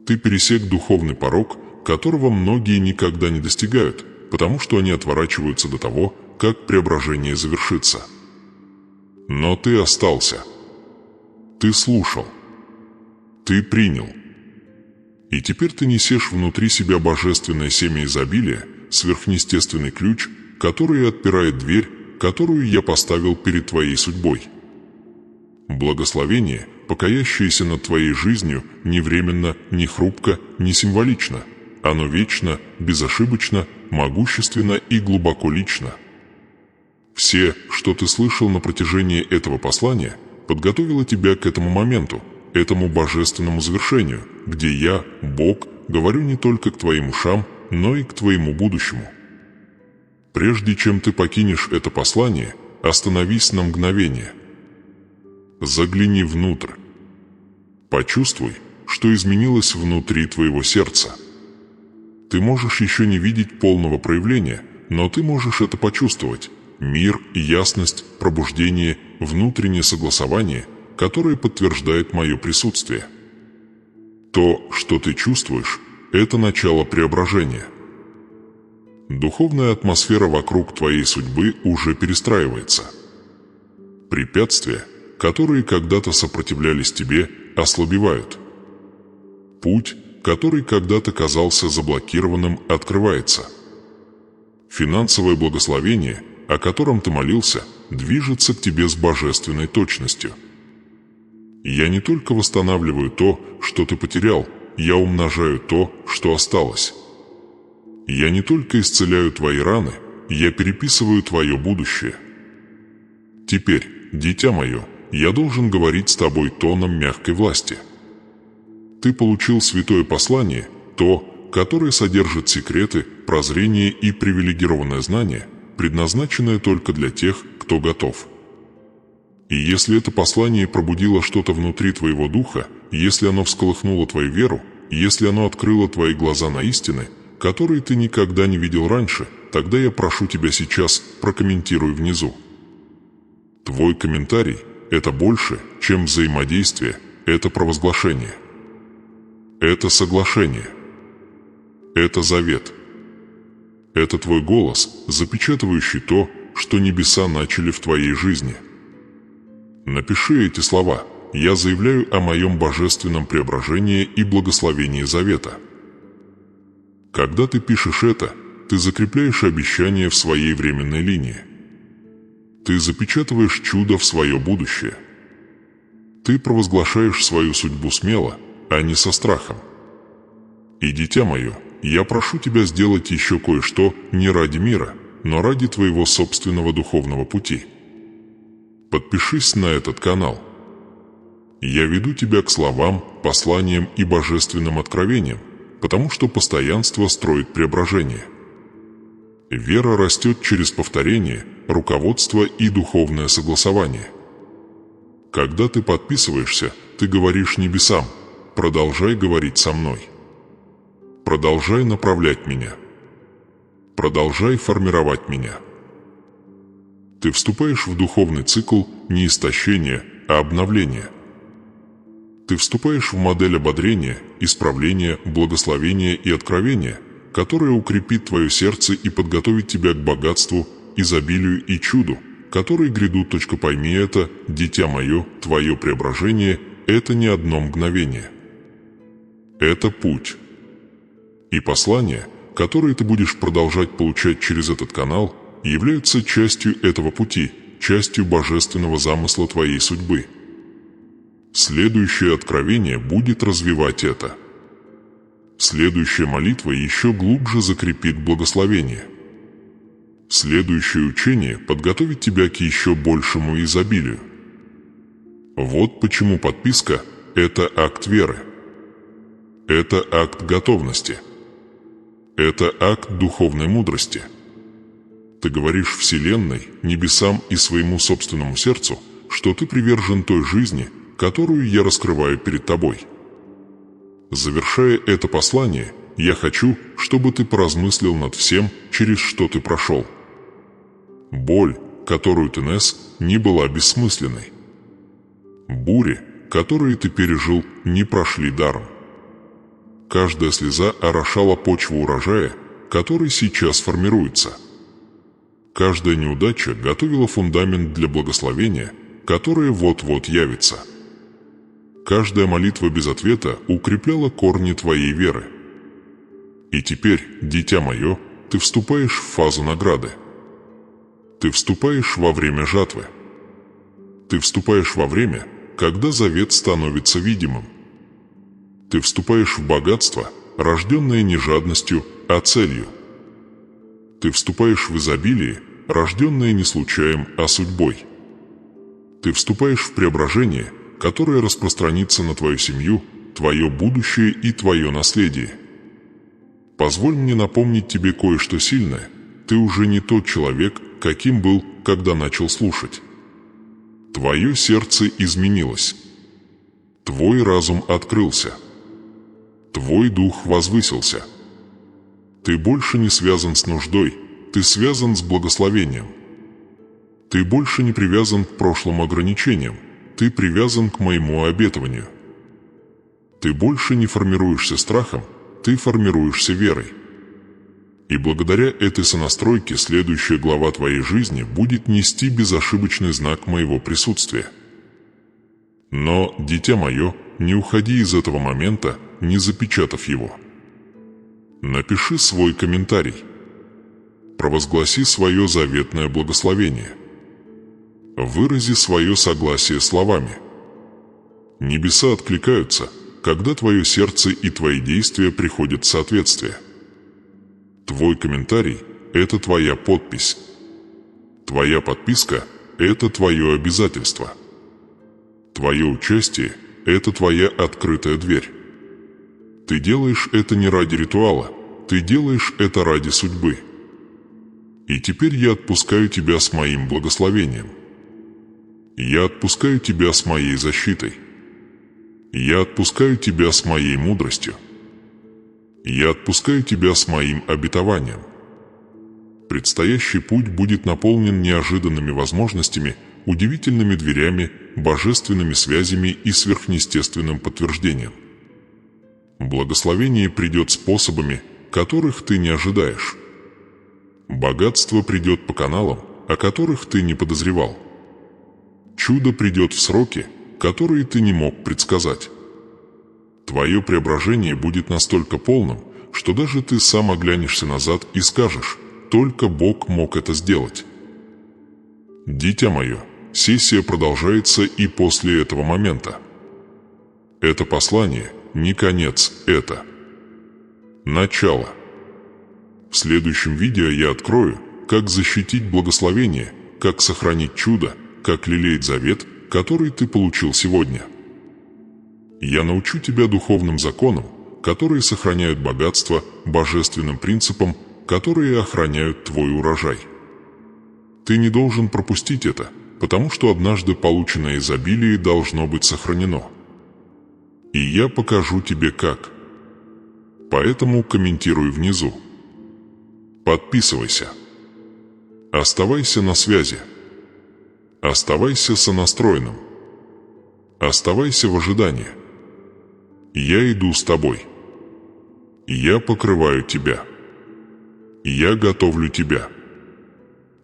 Ты пересек духовный порог, которого многие никогда не достигают, потому что они отворачиваются до того, как преображение завершится. Но ты остался. Ты слушал. Ты принял. И теперь ты несешь внутри себя божественное семя изобилия, сверхъестественный ключ, который отпирает дверь, которую я поставил перед твоей судьбой. Благословение, покоящееся над твоей жизнью, не временно, не хрупко, не символично. Оно вечно, безошибочно, могущественно и глубоко лично. Все, что ты слышал на протяжении этого послания, подготовило тебя к этому моменту, этому божественному завершению, где я, Бог, говорю не только к твоим ушам, но и к твоему будущему. Прежде чем ты покинешь это послание, остановись на мгновение. Загляни внутрь. Почувствуй, что изменилось внутри твоего сердца. Ты можешь еще не видеть полного проявления, но ты можешь это почувствовать. Мир, ясность, пробуждение, внутреннее согласование, которое подтверждает мое присутствие. То, что ты чувствуешь, это начало преображения. Духовная атмосфера вокруг твоей судьбы уже перестраивается. Препятствия, которые когда-то сопротивлялись тебе, ослабевают. Путь, который когда-то казался заблокированным, открывается. Финансовое благословение, о котором ты молился, движется к тебе с божественной точностью. Я не только восстанавливаю то, что ты потерял, я умножаю то, что осталось. Я не только исцеляю твои раны, я переписываю твое будущее. Теперь, дитя мое, я должен говорить с тобой тоном мягкой власти. Ты получил святое послание, то, которое содержит секреты, прозрение и привилегированное знание, предназначенное только для тех, кто готов. И если это послание пробудило что-то внутри твоего духа, если оно всколыхнуло твою веру, если оно открыло твои глаза на истины, которые ты никогда не видел раньше, тогда я прошу тебя сейчас, прокомментируй внизу. Твой комментарий – это больше, чем взаимодействие, это провозглашение. Это соглашение. Это завет. Это твой голос, запечатывающий то, что небеса начали в твоей жизни. Напиши эти слова. Я заявляю о моем божественном преображении и благословении завета. Когда ты пишешь это, ты закрепляешь обещание в своей временной линии. Ты запечатываешь чудо в свое будущее. Ты провозглашаешь свою судьбу смело, а не со страхом. И, дитя мое, я прошу тебя сделать еще кое-что не ради мира, но ради твоего собственного духовного пути. Подпишись на этот канал. Я веду тебя к словам, посланиям и божественным откровениям, потому что постоянство строит преображение. Вера растет через повторение, руководство и духовное согласование. Когда ты подписываешься, ты говоришь небесам: «Продолжай говорить со мной». Продолжай направлять меня. Продолжай формировать меня. Ты вступаешь в духовный цикл не истощения, а обновления. Ты вступаешь в модель ободрения, исправления, благословения и откровения, которая укрепит твое сердце и подготовит тебя к богатству, изобилию и чуду, которые грядут. Пойми это, дитя мое, твое преображение – это не одно мгновение. Это путь. И послания, которые ты будешь продолжать получать через этот канал, являются частью этого пути, частью божественного замысла твоей судьбы. Следующее откровение будет развивать это. Следующая молитва еще глубже закрепит благословение. Следующее учение подготовит тебя к еще большему изобилию. Вот почему подписка – это акт веры. Это акт готовности. Это акт духовной мудрости. Ты говоришь Вселенной, небесам и своему собственному сердцу, что ты привержен той жизни, которую я раскрываю перед тобой. Завершая это послание, я хочу, чтобы ты поразмыслил над всем, через что ты прошел. Боль, которую ты нес, не была бессмысленной. Бури, которые ты пережил, не прошли даром. Каждая слеза орошала почву урожая, который сейчас формируется. Каждая неудача готовила фундамент для благословения, которое вот-вот явится. Каждая молитва без ответа укрепляла корни твоей веры. И теперь, дитя мое, ты вступаешь в фазу награды. Ты вступаешь во время жатвы. Ты вступаешь во время, когда завет становится видимым. Ты вступаешь в богатство, рожденное не жадностью, а целью. Ты вступаешь в изобилие, рожденное не случаем, а судьбой. Ты вступаешь в преображение, которое распространится на твою семью, твое будущее и твое наследие. Позволь мне напомнить тебе кое-что сильное. Ты уже не тот человек, каким был, когда начал слушать. Твое сердце изменилось. Твой разум открылся. Твой дух возвысился. Ты больше не связан с нуждой, ты связан с благословением. Ты больше не привязан к прошлым ограничениям, ты привязан к моему обетованию. Ты больше не формируешься страхом, ты формируешься верой. И благодаря этой сонастройке следующая глава твоей жизни будет нести безошибочный знак моего присутствия. Но, дитя мое, не уходи из этого момента, не запечатав его. Напиши свой комментарий. Провозгласи свое заветное благословение. Вырази свое согласие словами. Небеса откликаются, когда твое сердце и твои действия приходят в соответствие. Твой комментарий – это твоя подпись. Твоя подписка – это твое обязательство. Твое участие – это твоя открытая дверь. Ты делаешь это не ради ритуала, ты делаешь это ради судьбы. И теперь я отпускаю тебя с моим благословением. Я отпускаю тебя с моей защитой. Я отпускаю тебя с моей мудростью. Я отпускаю тебя с моим обетованием. Предстоящий путь будет наполнен неожиданными возможностями, удивительными дверями, божественными связями и сверхъестественным подтверждением. Благословение придет способами, которых ты не ожидаешь. Богатство придет по каналам, о которых ты не подозревал. Чудо придет в сроки, которые ты не мог предсказать. Твое преображение будет настолько полным, что даже ты сам оглянешься назад и скажешь: «Только Бог мог это сделать». Дитя мое, сессия продолжается и после этого момента. Это послание не конец, это начало. В следующем видео я открою, как защитить благословение, как сохранить чудо, как лелеять завет, который ты получил сегодня. Я научу тебя духовным законам, которые сохраняют богатство, божественным принципам, которые охраняют твой урожай. Ты не должен пропустить это, потому что однажды полученное изобилие должно быть сохранено. И я покажу тебе как. Поэтому комментируй внизу. Подписывайся. Оставайся на связи. Оставайся сонастроенным. Оставайся в ожидании. Я иду с тобой. Я покрываю тебя. Я готовлю тебя.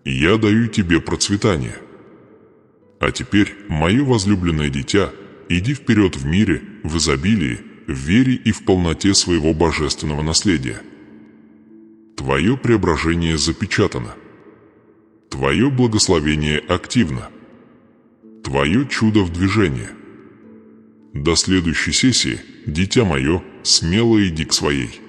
Я даю тебе процветание. А теперь, мое возлюбленное дитя, иди вперед в мире, в изобилии, в вере и в полноте своего божественного наследия. Твое преображение запечатано. Твое благословение активно. Твое чудо в движении. До следующей сессии, дитя мое, смело иди к своей.